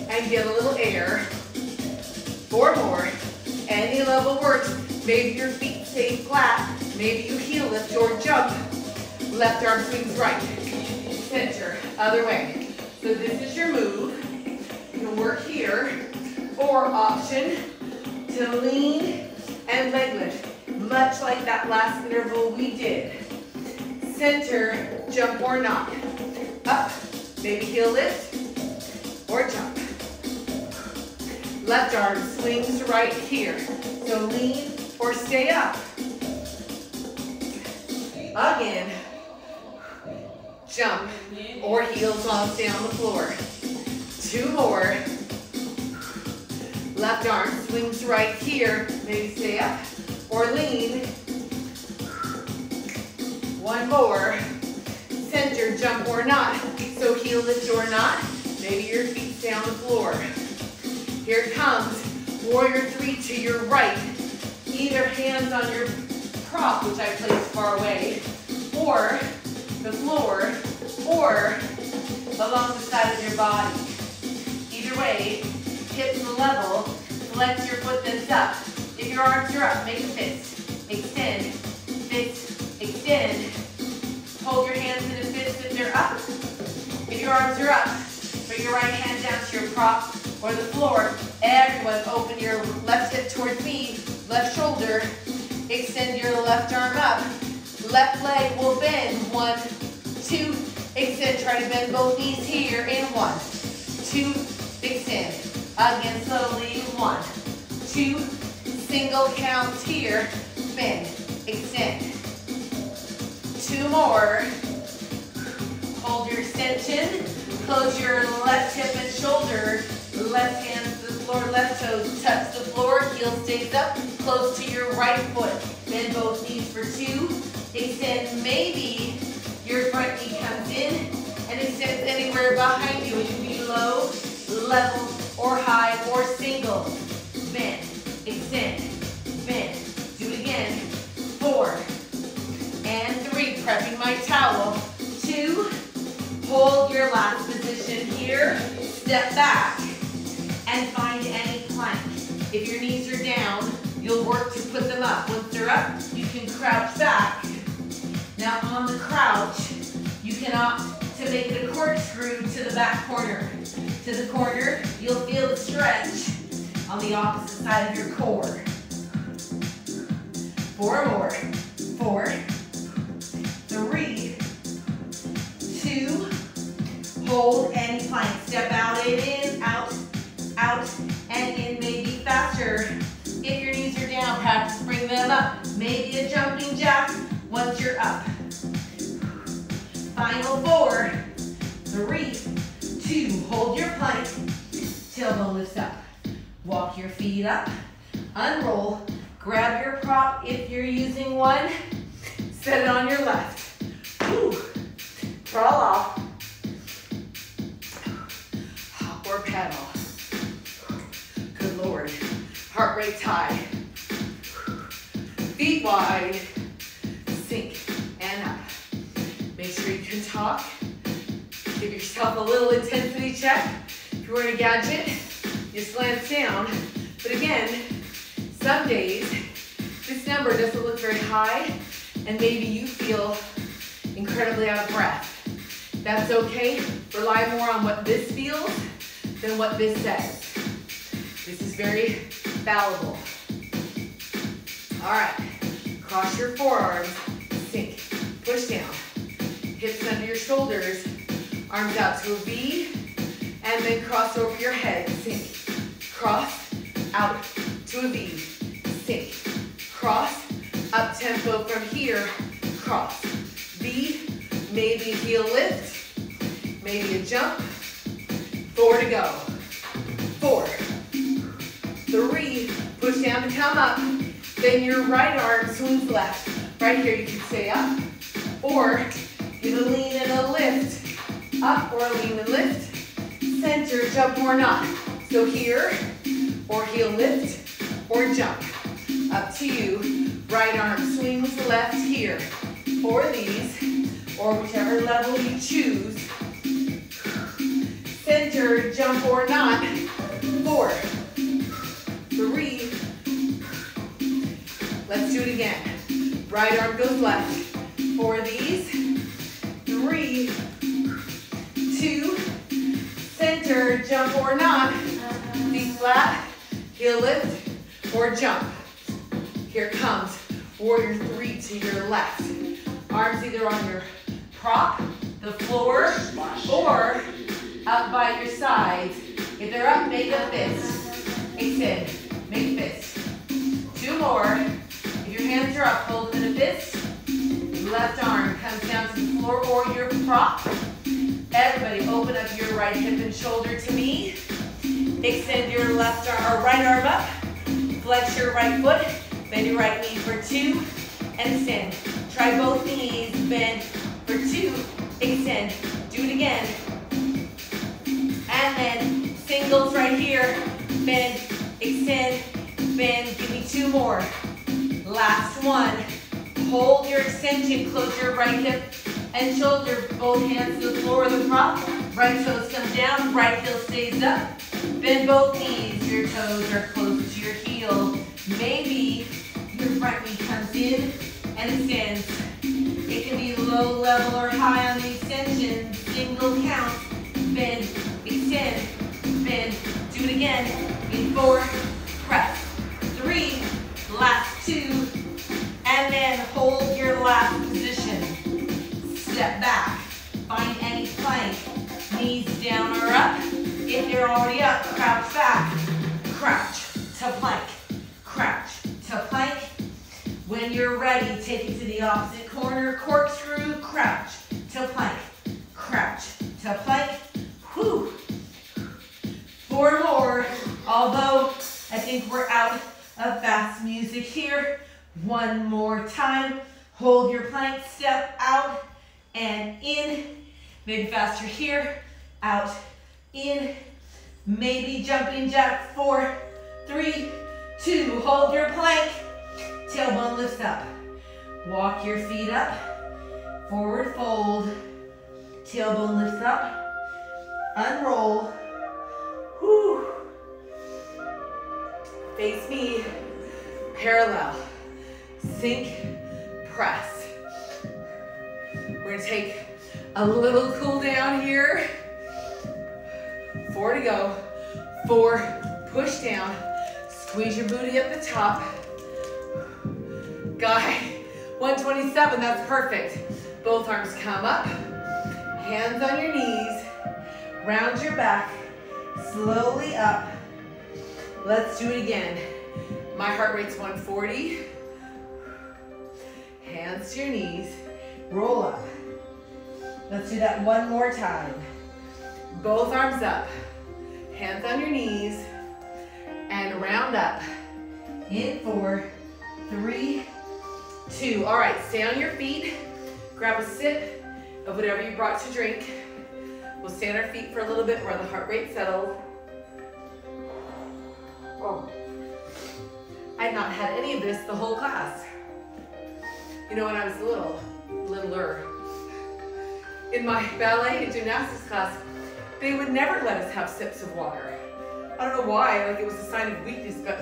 and get a little air. 4 more. Any level works. Maybe your feet stay flat. Maybe you heel lift or jump. Left arm swings right. Center, other way. So this is your move. You can work here. Or option to lean and leg lift. Much like that last interval we did. Center, jump or not. Up, maybe heel lift or jump. Left arm swings right here. So lean or stay up. Again. Jump or heels while stay on the floor. 2 more. Left arm swings right here. Maybe stay up or lean. 1 more. Center, jump or not. So heel lift or not. Maybe your feet stay on the floor. Here it comes. Warrior 3 to your right. Either hands on your prop, which I placed far away, or the floor, or along the side of your body. Either way, hips level, flex your foot that's up. If your arms are up, make a fist. Extend, fist, extend. Hold your hands in a fist if they're up. If your arms are up, bring your right hand down to your prop or the floor. Everyone open your left hip towards me, left shoulder. Extend your left arm up. Left leg will bend. 1, 2, extend, try to bend both knees here in 1, 2, extend, again slowly, 1, 2, single count here, bend, extend, 2 more, hold your extension, close your left hip and shoulder, left hand to the floor, left toes touch the floor, heel stays up, close to your right foot, bend both knees for 2, extend, maybe your front knee comes in and extends anywhere behind you. It can be low, level, or high, or single. Bend, extend, bend. Do it again. 4 and 3. Prepping my towel. 2. Hold your last position here. Step back and find any plank. If your knees are down, you'll work to put them up. Once they're up, you can crouch back. Now on the crouch, you can opt to make it a corkscrew to the back corner. To the corner, you'll feel the stretch on the opposite side of your core. 4 more. 4, 3, 2, hold any plank. Step out and in, out, and in, maybe faster. If your knees are down, practice bring them up. Maybe a jumping jack once you're up. Final 4, 3, 2, hold your plank, tailbone lifts up. Walk your feet up, unroll, grab your prop if you're using one, set it on your left. Whew. Crawl off, hop or pedal. Good Lord, heart rate high, feet wide, sink and up. Make sure you can talk. Give yourself a little intensity check. If you're wearing a gadget, just glance down. But again, some days, this number doesn't look very high, and maybe you feel incredibly out of breath. That's okay. Rely more on what this feels than what this says. This is very fallible. All right, cross your forearms, sink, push down. Hips under your shoulders, arms out to a V, and then cross over your head, sink. Cross, out to a V, sink. Cross, up tempo from here, cross. V, maybe a heel lift, maybe a jump. 4 to go. 4, 3, push down to come up. Then your right arm swings left. Right here you can stay up, or give a lean and a lift. Up or lean and lift. Center, jump or not. So here, or heel lift, or jump. Up to you. Right arm swings left here. Or these, or whichever level you choose. Center, jump or not. 4, 3. Let's do it again. Right arm goes left. For these. 3, 2, center, jump or not. Feet flat, heel lift, or jump. Here comes warrior 3 to your left. Arms either on your prop, the floor, or up by your sides. If they're up, make a fist. Extend, make fist. 2 more. If your hands are up, hold them in a fist. Left arm comes down to the floor or your prop. Everybody open up your right hip and shoulder to me. Extend your left arm or right arm up. Flex your right foot. Bend your right knee for 2 and extend. Try both knees, bend for 2, extend. Do it again. And then singles right here. Bend, extend, bend. Give me 2 more. Last one. Hold your extension, close your right hip and shoulder, both hands to the floor of the prop. Right toes come down, right heel stays up. Bend both knees, your toes are close to your heel. Maybe your front knee comes in and extends. It can be low, level, or high on the extension. Single count, bend, extend, bend. Do it again. In 4, press. 3, last 2. And then hold your last position. Step back. Find any plank. Knees down or up. If you're already up, crouch back. Crouch to plank. Crouch to plank. When you're ready, take it to the opposite corner. Corkscrew, crouch to plank. Crouch to plank. Whew. 4 more. Although I think we're out of fast music here. 1 more time. Hold your plank, step out and in. Maybe faster here. Out, in. Maybe jumping jack. 4, 3, 2. Hold your plank. Tailbone lifts up. Walk your feet up. Forward fold. Tailbone lifts up. Unroll. Whew. Face me. Parallel. Sink. Press. We're gonna take a little cool down here. 4 to go. 4, push down. Squeeze your booty at the top. Guy, 127, that's perfect. Both arms come up. Hands on your knees. Round your back. Slowly up. Let's do it again. My heart rate's 140. Hands to your knees. Roll up. Let's do that 1 more time. Both arms up. Hands on your knees. And round up. In 4, 3, 2. All right, stay on your feet. Grab a sip of whatever you brought to drink. We'll stay on our feet for a little bit where the heart rate settles. Oh. I've not had any of this the whole class. You know, when I was littler, in my ballet and gymnastics class, they would never let us have sips of water. I don't know why, like it was a sign of weakness, but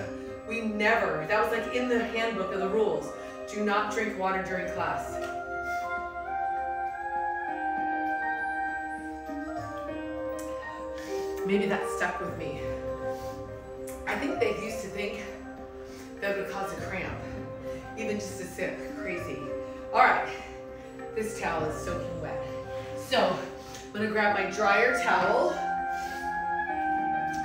we never, that was like in the handbook of the rules. Do not drink water during class. Maybe that stuck with me. I think they used to think that would cause a cramp, even just a sip. Crazy. All right, this towel is soaking wet. So I'm gonna grab my drier towel.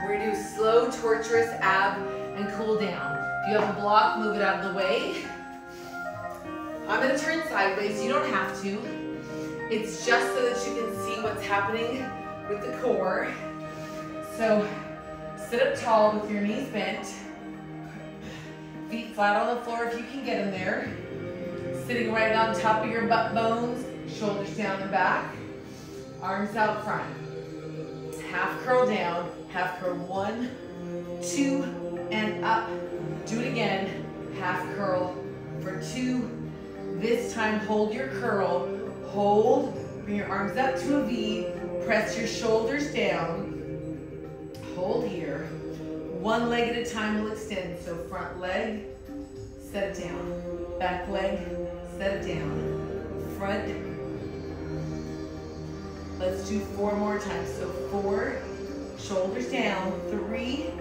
We're gonna do slow, torturous ab and cool down. If you have a block, move it out of the way. I'm gonna turn sideways. You don't have to. It's just so that you can see what's happening with the core. So sit up tall with your knees bent. Feet flat on the floor if you can get them there. Sitting right on top of your butt bones, shoulders down and back, arms out front. Half curl down, half curl 1, 2, and up. Do it again, half curl for 2. This time hold your curl, hold, bring your arms up to a V, press your shoulders down, hold here. 1 leg at a time will extend, so front leg, set it down, back leg, set it down, front. Let's do 4 more times. So 4, shoulders down, 3,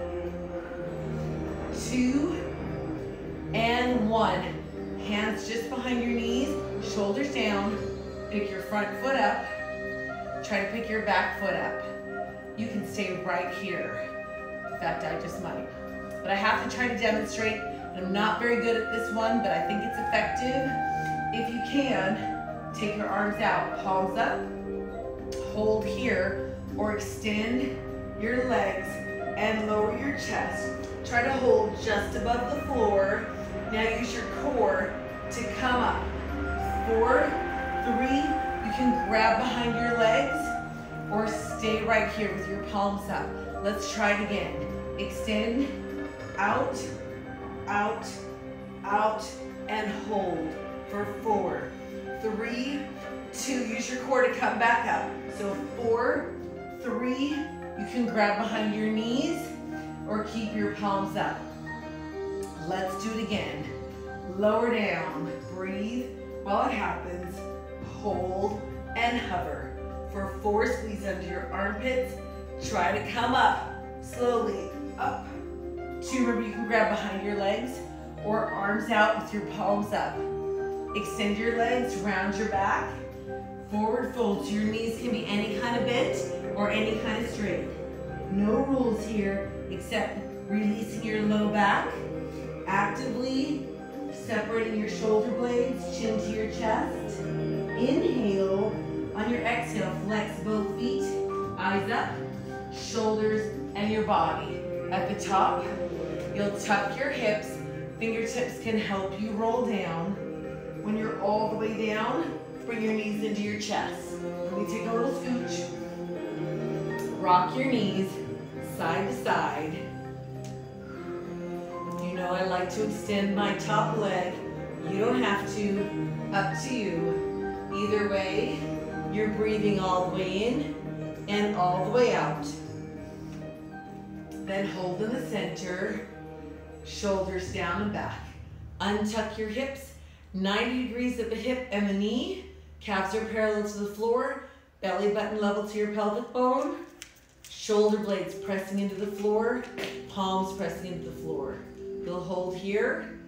2, and 1. Hands just behind your knees, shoulders down, pick your front foot up, try to pick your back foot up. You can stay right here. In fact, I just might. But I have to try to demonstrate. I'm not very good at this one, but I think it's effective. If you can, take your arms out, palms up, hold here, or extend your legs and lower your chest. Try to hold just above the floor. Now use your core to come up. 4, 3, you can grab behind your legs or stay right here with your palms up. Let's try it again. Extend, out, out, out, and hold for 4, 3, 2. Use your core to come back up. So 4, 3, you can grab behind your knees or keep your palms up. Let's do it again. Lower down, breathe while it happens, hold and hover. For 4, squeeze under your armpits. Try to come up, slowly up. 2, remember you can grab behind your legs or arms out with your palms up. Extend your legs, round your back. Forward fold, so your knees can be any kind of bent or any kind of straight. No rules here except releasing your low back, actively separating your shoulder blades, chin to your chest. Inhale. On your exhale, flex both feet, eyes up, shoulders, and your body. At the top, you'll tuck your hips. Fingertips can help you roll down. When you're all the way down, bring your knees into your chest. Let me take a little scooch. Rock your knees side to side. You know I like to extend my top leg. You don't have to, up to you. Either way, you're breathing all the way in and all the way out. Then hold in the center, shoulders down and back. Untuck your hips, 90 degrees at the hip and the knee. Calves are parallel to the floor, belly button level to your pelvic bone. Shoulder blades pressing into the floor, palms pressing into the floor. You'll hold here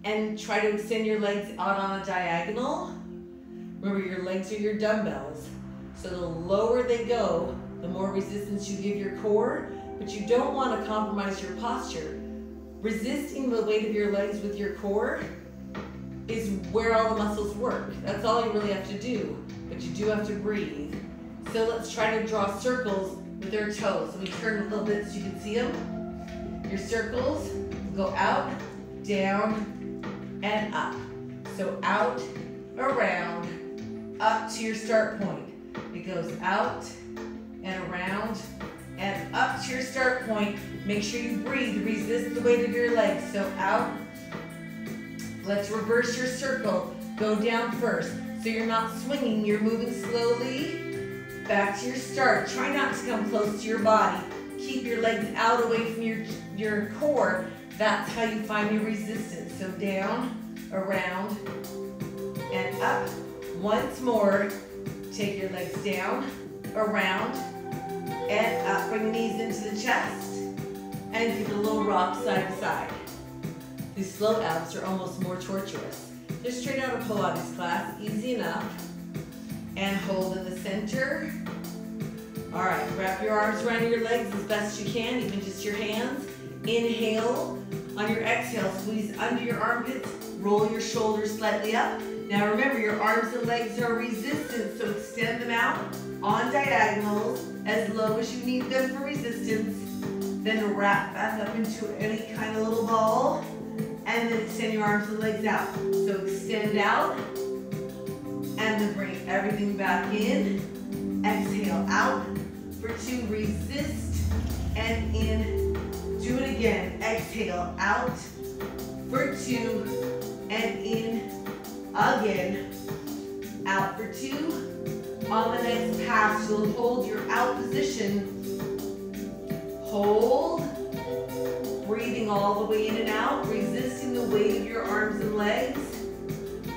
and try to extend your legs out on a diagonal. Remember, your legs are your dumbbells. So the lower they go, the more resistance you give your core, but you don't want to compromise your posture. Resisting the weight of your legs with your core is where all the muscles work. That's all you really have to do, but you do have to breathe. So let's try to draw circles with our toes. So we turn a little bit so you can see them. Your circles go out, down, and up. So out, around, up to your start point. It goes out and around and up to your start point. Make sure you breathe, resist the weight of your legs. So out. Let's reverse your circle. Go down first. So you're not swinging, you're moving slowly back to your start. Try not to come close to your body. Keep your legs out away from your core. That's how you find your resistance. So down, around, and up. Once more, take your legs down, around, and up. Bring the knees into the chest, and give it a little rock side to side. These slow abs are almost more torturous. Just straight out of Pilates class, easy enough. And hold in the center. All right, wrap your arms around your legs as best you can, even just your hands. Inhale. On your exhale, squeeze under your armpits, roll your shoulders slightly up. Now remember, your arms and legs are resistant, so extend them out on diagonals as low as you need them for resistance. Then wrap back up into any kind of little ball, and then extend your arms and legs out. So extend out, and then bring everything back in. Exhale out for 2, resist, and in. Do it again. Exhale out for 2, and in again. Out for 2. On the next pass, you'll hold your out position. Hold. Breathing all the way in and out, resisting the weight of your arms and legs.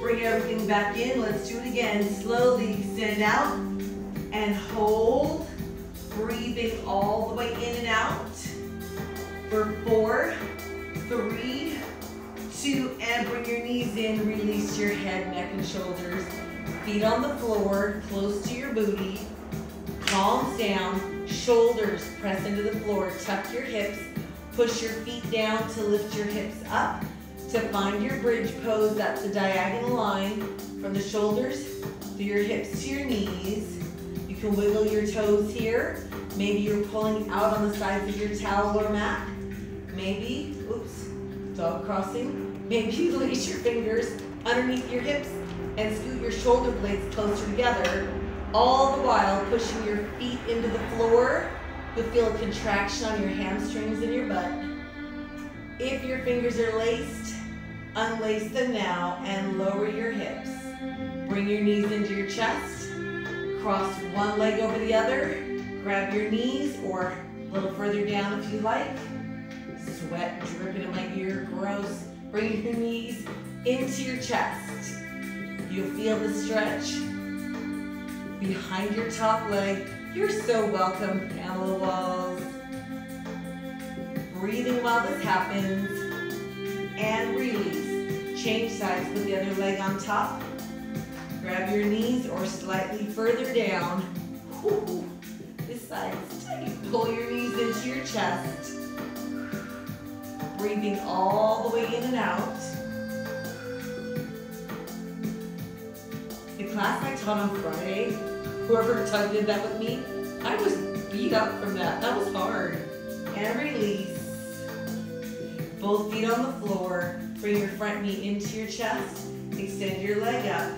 Bring everything back in. Let's do it again. Slowly extend out and hold. Breathing all the way in and out. For 4, 3, 2, and bring your knees in. Release your head, neck, and shoulders. Feet on the floor, close to your booty. Palms down, shoulders press into the floor. Tuck your hips. Push your feet down to lift your hips up. To find your bridge pose, that's the diagonal line from the shoulders through your hips to your knees. You can wiggle your toes here. Maybe you're pulling out on the sides of your towel or mat. Maybe, oops, dog crossing. Maybe you lace your fingers underneath your hips and scoot your shoulder blades closer together, all the while pushing your feet into the floor. You'll feel a contraction on your hamstrings and your butt. If your fingers are laced, unlace them now and lower your hips. Bring your knees into your chest. Cross one leg over the other. Grab your knees or a little further down if you like. Sweat dripping in my ear, gross. Bring your knees into your chest. You'll feel the stretch behind your top leg. You're so welcome, Pamela Walls. Breathing while this happens, and release. Change sides, put the other leg on top. Grab your knees or slightly further down. Whew. This side is tight. Pull your knees into your chest. Breathing all the way in and out. The class I taught on Friday, whoever did that with me, I was beat up from that. That was hard. And release. Both feet on the floor. Bring your front knee into your chest. Extend your leg up.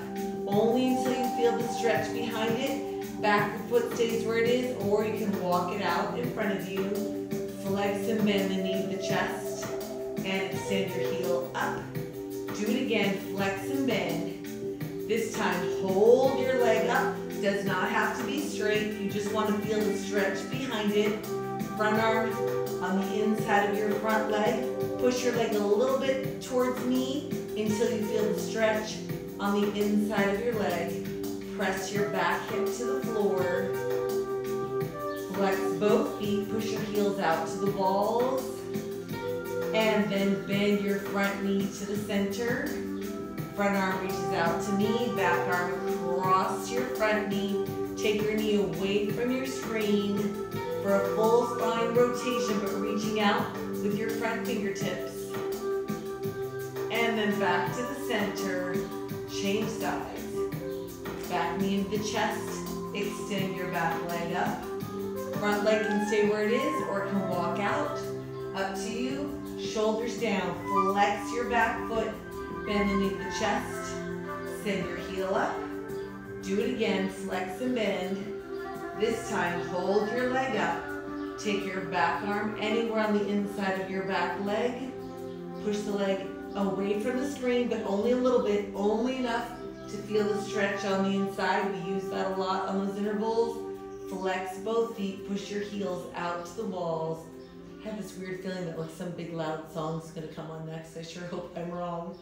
Only until you feel the stretch behind it. Back foot stays where it is, or you can walk it out in front of you. Flex and bend the knee to the chest. And extend your heel up. Do it again. Flex and bend. This time, hold your leg up. Does not have to be straight. You just want to feel the stretch behind it. Front arm on the inside of your front leg. Push your leg a little bit towards me until you feel the stretch on the inside of your leg. Press your back hip to the floor. Flex both feet. Push your heels out to the walls. And then bend your front knee to the center. Front arm reaches out to me. Back arm across your front knee. Take your knee away from your screen for a full spine rotation, but reaching out with your front fingertips. And then back to the center. Change sides. Back knee into the chest. Extend your back leg up. Front leg can stay where it is or it can walk out. Up to you. Shoulders down. Flex your back foot. Bend the knee to the chest. Send your heel up. Do it again. Flex and bend. This time, hold your leg up. Take your back arm anywhere on the inside of your back leg. Push the leg away from the screen, but only a little bit, only enough to feel the stretch on the inside. We use that a lot on those intervals. Flex both feet. Push your heels out to the walls. I have this weird feeling that like some big loud song is going to come on next. I sure hope I'm wrong.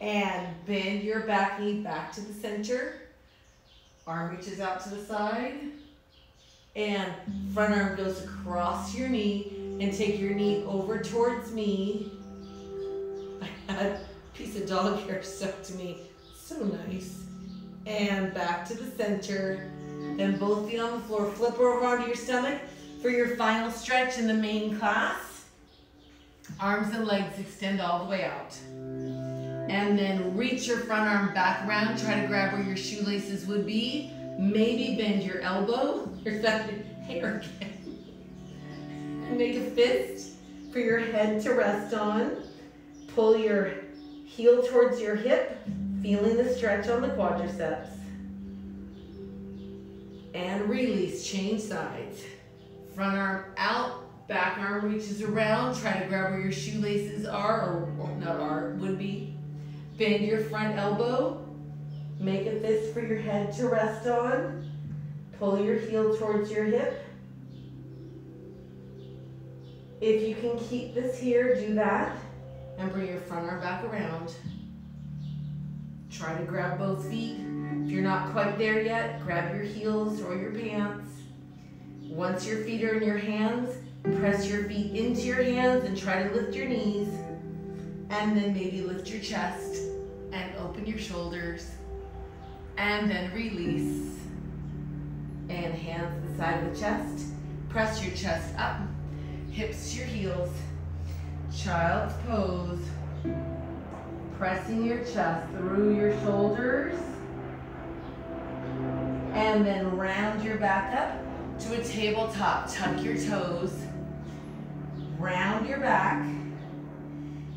And bend your back knee back to the center. Arm reaches out to the side. And front arm goes across your knee. And take your knee over towards me. I had a piece of dog hair stuck to me. So nice. And back to the center. Then both feet on the floor. Flip over onto your stomach for your final stretch in the main class. Arms and legs extend all the way out. And then reach your front arm back around. Try to grab where your shoelaces would be. Maybe bend your elbow. There's that hair again. Make a fist for your head to rest on. Pull your heel towards your hip, feeling the stretch on the quadriceps. And release. Change sides. Front arm out. Back arm reaches around. Try to grab where your shoelaces are, or not are, would be. Bend your front elbow. Make a fist for your head to rest on. Pull your heel towards your hip. If you can keep this here, do that. And bring your front arm back around. Try to grab both feet. If you're not quite there yet, grab your heels or your pants. Once your feet are in your hands, press your feet into your hands and try to lift your knees. And then maybe lift your chest and open your shoulders. And then release. And hands to the side of the chest. Press your chest up. Hips to your heels. Child's pose. Pressing your chest through your shoulders. And then round your back up to a tabletop. Tuck your toes. Round your back.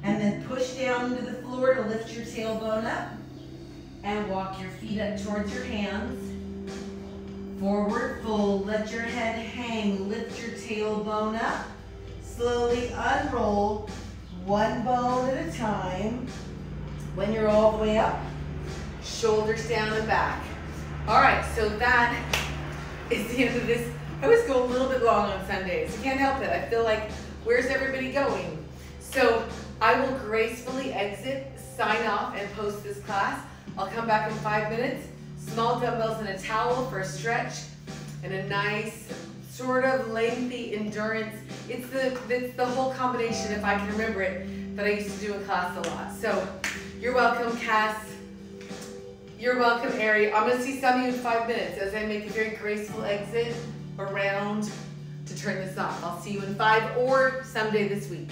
And then push down into the floor to lift your tailbone up. And walk your feet up towards your hands. Forward fold. Let your head hang. Lift your tailbone up. Slowly unroll one bone at a time. When you're all the way up, shoulders down and back. All right, so that is the end of this. I always go a little bit long on Sundays. I can't help it. I feel like, where's everybody going? So I will gracefully exit, sign off, and post this class. I'll come back in 5 minutes. Small dumbbells and a towel for a stretch and a nice sort of lengthy endurance. It's the whole combination, if I can remember it, that I used to do in class a lot. So you're welcome, Cass. You're welcome, Ari. I'm gonna see some of you in 5 minutes as I make a very graceful exit around to turn this off. I'll see you in 5 or someday this week.